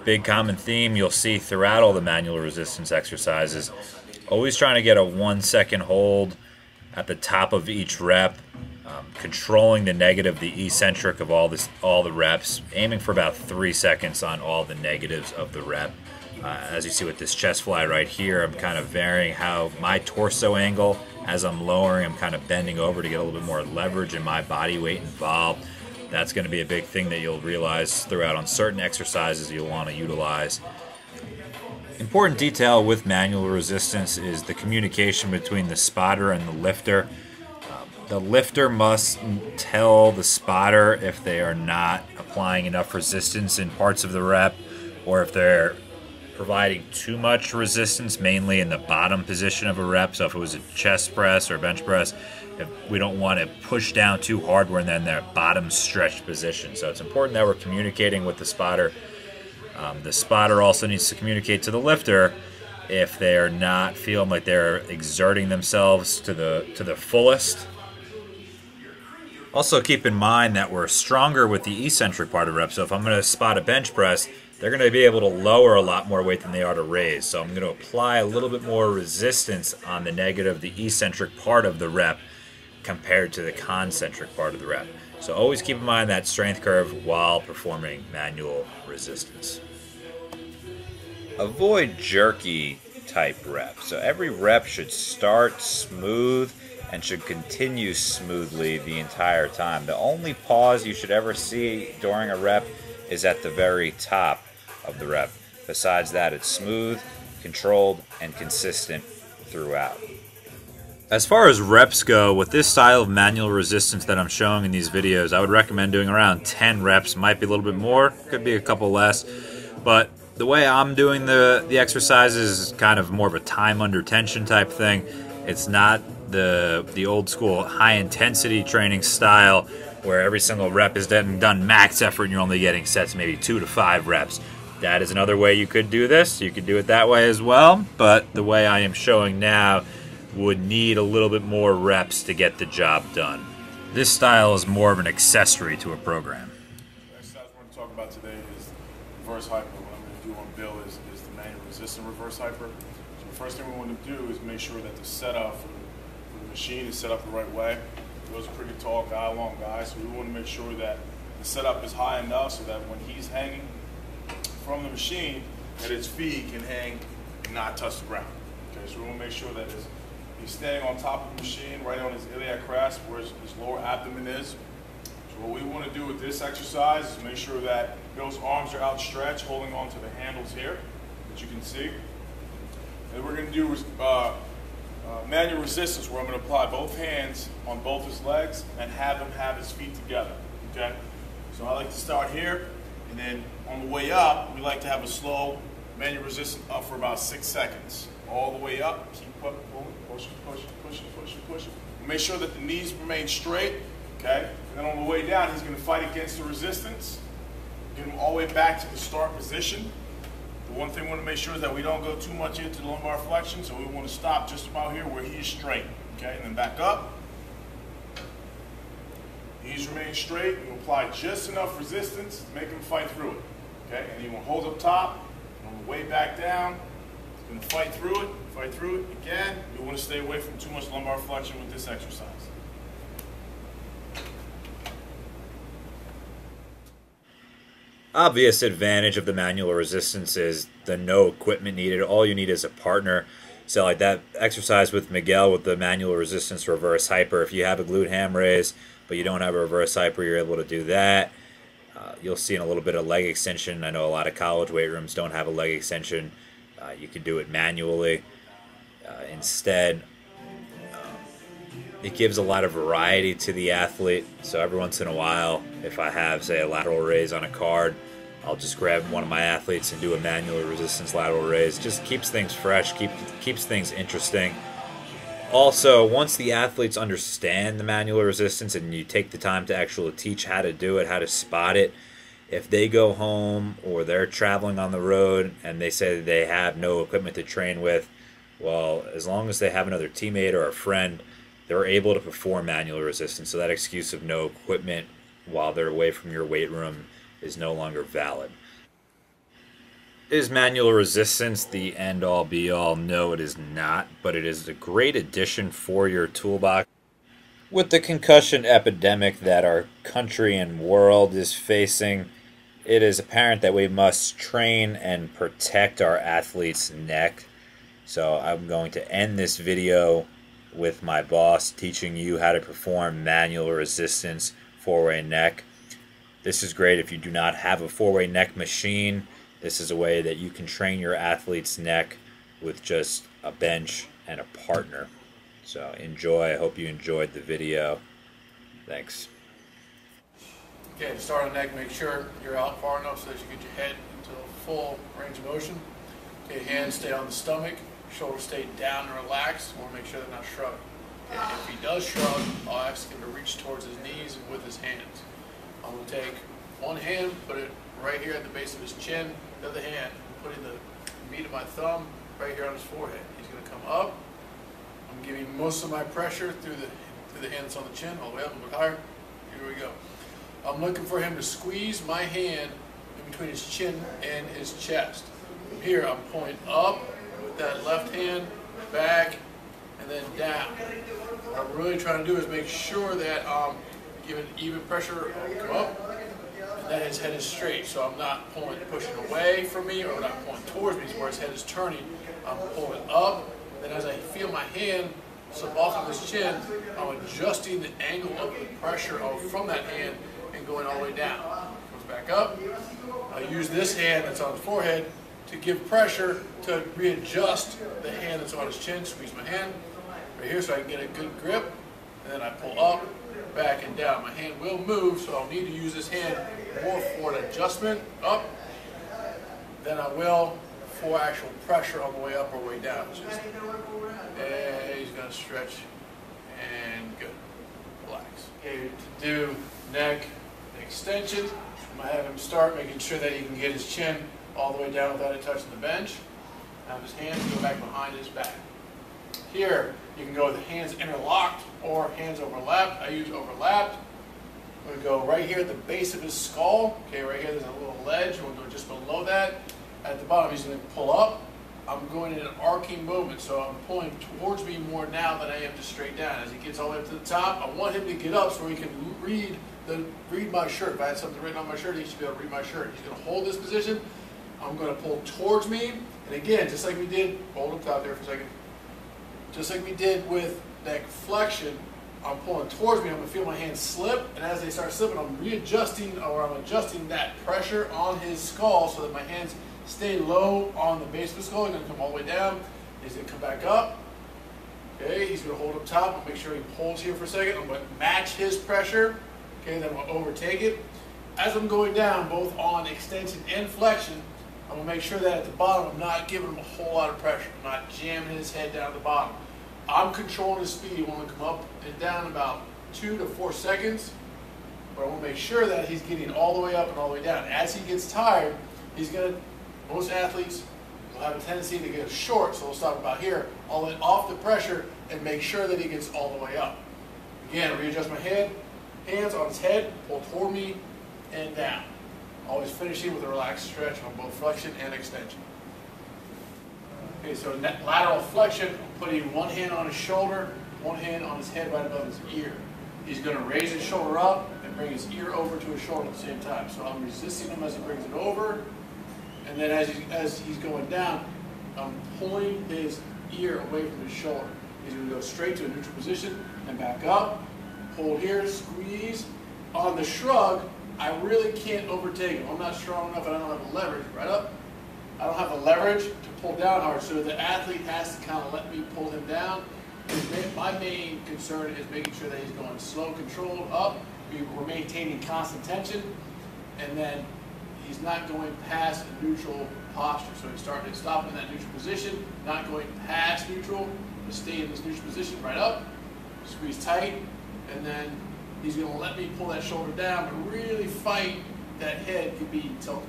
big common theme you'll see throughout all the manual resistance exercises. Always trying to get a 1 second hold at the top of each rep, controlling the negative, the eccentric of all the reps, aiming for about 3 seconds on all the negatives of the rep. As you see with this chest fly right here, I'm kind of varying how my torso angle, as I'm lowering, I'm kind of bending over to get a little bit more leverage in my body weight involved. That's going to be a big thing that you'll realize throughout on certain exercises you'll want to utilize. Important detail with manual resistance is the communication between the spotter and the lifter. The lifter must tell the spotter if they are not applying enough resistance in parts of the rep, or if they're providing too much resistance, mainly in the bottom position of a rep. So if it was a chest press or bench press, if we don't want to push down too hard, we're in that bottom stretched position. So it's important that we're communicating with the spotter. The spotter also needs to communicate to the lifter if they are not feeling like they're exerting themselves to the fullest. Also keep in mind that we're stronger with the eccentric part of the rep. So if I'm going to spot a bench press, they're going to be able to lower a lot more weight than they are to raise. So I'm going to apply a little bit more resistance on the negative, the eccentric part of the rep, compared to the concentric part of the rep. So always keep in mind that strength curve while performing manual resistance. Avoid jerky type reps. So every rep should start smooth and should continue smoothly the entire time. The only pause you should ever see during a rep is at the very top of the rep. Besides that, it's smooth, controlled, and consistent throughout. As far as reps go, with this style of manual resistance that I'm showing in these videos, I would recommend doing around 10 reps. Might be a little bit more, could be a couple less. But the way I'm doing the exercises is kind of more of a time under tension type thing. It's not the old school high intensity training style where every single rep is done max effort and you're only getting sets maybe 2 to 5 reps. That is another way you could do this. You could do it that way as well, but the way I am showing now would need a little bit more reps to get the job done. This style is more of an accessory to a program. The exercise we're going to talk about today is reverse hyper. What I'm going to do on Bill is the manual resistant reverse hyper. So the first thing we want to do is make sure that the setup for the machine is set up the right way. Bill's a pretty tall guy, long guy, so we want to make sure that the setup is high enough so that when he's hanging from the machine, that his feet can hang and not touch the ground. Okay, so we want to make sure that he's staying on top of the machine, right on his iliac crest, where his lower abdomen is. So what we want to do with this exercise is make sure that Bill's arms are outstretched, holding on to the handles here, that you can see. And we're going to do manual resistance, where I'm going to apply both hands on both his legs and have him have his feet together. Okay? So I like to start here, and then on the way up, we like to have a slow manual resistance up for about 6 seconds. All the way up, keep pulling, pushing. Make sure that the knees remain straight, okay? And then on the way down, he's going to fight against the resistance. Get him all the way back to the start position. The one thing we want to make sure is that we don't go too much into the lumbar flexion, so we want to stop just about here where he's straight, okay? And then back up. Knees remain straight, and apply just enough resistance to make him fight through it, okay? And he will hold up top, and on the way back down, he's going to fight through it again. You want to stay away from too much lumbar flexion with this exercise. Obvious advantage of the manual resistance is the no equipment needed. All you need is a partner. So like that exercise with Miguel with the manual resistance reverse hyper, if you have a glute ham raise but you don't have a reverse hyper, you're able to do that. You'll see in a little bit of leg extension. I know a lot of college weight rooms don't have a leg extension. You can do it manually. Instead, it gives a lot of variety to the athlete. So every once in a while, if I have, say, a lateral raise on a card, I'll just grab one of my athletes and do a manual resistance lateral raise. Just keeps things fresh, keeps things interesting. Also, once the athletes understand the manual resistance and you take the time to actually teach how to do it, how to spot it, if they go home or they're traveling on the road and they say they have no equipment to train with, well, as long as they have another teammate or a friend, they're able to perform manual resistance. So that excuse of no equipment while they're away from your weight room is no longer valid. Is manual resistance the end all be all? No, it is not, but it is a great addition for your toolbox. With the concussion epidemic that our country and world is facing, it is apparent that we must train and protect our athlete's neck. So I'm going to end this video with my boss teaching you how to perform manual resistance four-way neck. This is great if you do not have a four-way neck machine. This is a way that you can train your athlete's neck with just a bench and a partner. So enjoy. I hope you enjoyed the video. Thanks. Okay, to start on neck, make sure you're out far enough so that you get your head into a full range of motion. Okay, hands stay on the stomach, shoulders stay down and relaxed. We want to make sure they're not shrugged. Okay, if he does shrug, I'll ask him to reach towards his knees with his hands. I'm going to take one hand, put it right here at the base of his chin. The other hand, putting the meat of my thumb right here on his forehead. He's going to come up. I'm giving most of my pressure through the hand that's on the chin, all the way up, a little bit higher. Here we go. I'm looking for him to squeeze my hand in between his chin and his chest. From here, I'm pulling up with that left hand, back, and then down. What I'm really trying to do is make sure that I'm giving even pressure. I'll come up, and that his head is straight. So I'm not pushing away from me, or not pulling towards me, where his head is turning. I'm pulling up. Then as I feel my hand slip off of his chin, I'm adjusting the angle of the pressure from that hand and going all the way down. Comes back up. I use this hand that's on his forehead to give pressure to readjust the hand that's on his chin. Squeeze my hand right here so I can get a good grip. And then I pull up, back, and down. My hand will move, so I'll need to use this hand more for an adjustment up than I will for actual pressure on the way up or way down. Just, and he's going to stretch and good. Relax. Okay, to do neck extension, I'm going to have him start making sure that he can get his chin all the way down without it touching the bench. Have his hands go back behind his back. Here, you can go with the hands interlocked or hands overlapped. I use overlapped. I'm going to go right here at the base of his skull. Okay, right here there's a little ledge. We'll go just below that. At the bottom, he's going to pull up. I'm going in an arcing movement, so I'm pulling towards me more now than I am just straight down. As he gets all the way up to the top, I want him to get up so he can read my shirt. If I had something written on my shirt, he should be able to read my shirt. He's going to hold this position. I'm going to pull towards me, and again, just like we did, hold up top there for a second. Just like we did with neck flexion, I'm pulling towards me. I'm going to feel my hands slip, and as they start slipping, I'm readjusting, or I'm adjusting that pressure on his skull so that my hands stay low on the base of the skull. He's going to come all the way down. He's going to come back up. Okay, he's going to hold up top. I'll make sure he pulls here for a second. I'm going to match his pressure. Okay, then we'll overtake it. As I'm going down, both on extension and flexion, I'm going to make sure that at the bottom, I'm not giving him a whole lot of pressure. I'm not jamming his head down at the bottom. I'm controlling his speed. I want to come up and down about 2 to 4 seconds. But I want to make sure that he's getting all the way up and all the way down. As he gets tired, he's going to, most athletes will have a tendency to get short, so we'll stop about here, all the way off the pressure, and make sure that he gets all the way up. Again, readjust my head, hands on his head, pull toward me, and down. Always finishing with a relaxed stretch on both flexion and extension. Okay, so lateral flexion, I'm putting one hand on his shoulder, one hand on his head right above his ear. He's going to raise his shoulder up and bring his ear over to his shoulder at the same time. So I'm resisting him as he brings it over. And then as he's going down, I'm pulling his ear away from his shoulder. He's going to go straight to a neutral position and back up. Hold here, squeeze. On the shrug, I really can't overtake him. I'm not strong enough and I don't have a leverage. Right up. I don't have a leverage to pull down hard, so the athlete has to kind of let me pull him down. My main concern is making sure that he's going slow, controlled, up. We're maintaining constant tension, and then he's not going past a neutral posture. So he's starting to stop in that neutral position, not going past neutral, but stay in this neutral position, right up, squeeze tight, and then he's going to let me pull that shoulder down, but really fight that head to be tilted.